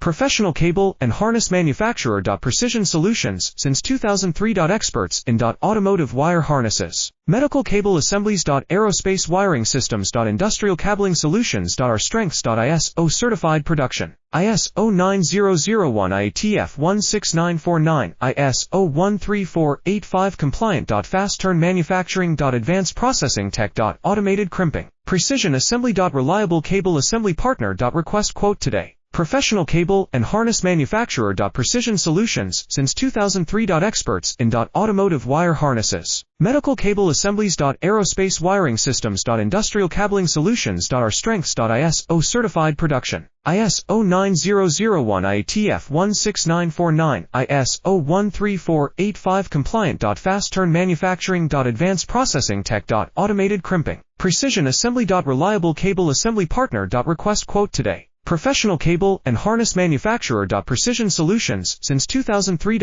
Professional cable and harness manufacturer. Precision Solutions since 2003. Experts in automotive wire harnesses, medical cable assemblies. Aerospace wiring systems. Industrial cabling solutions. Our strengths. ISO certified production. ISO 9001 IATF 16949, ISO 13485 compliant. Fast turn manufacturing. Advanced processing tech. Automated crimping. Precision assembly. Reliable cable assembly partner. Request quote today. Professional cable and harness manufacturer. Precision Solutions since 2003. Experts in automotive wire harnesses, medical cable assemblies. Aerospace wiring systems. Industrial cabling solutions. Our strengths. ISO certified production. ISO 9001 IATF 16949, ISO 13485 compliant. Fast turn manufacturing. Advanced processing tech. Automated crimping. Precision assembly. Reliable cable assembly partner. Request quote today. Professional cable and harness manufacturer. Precision Solutions since 2003.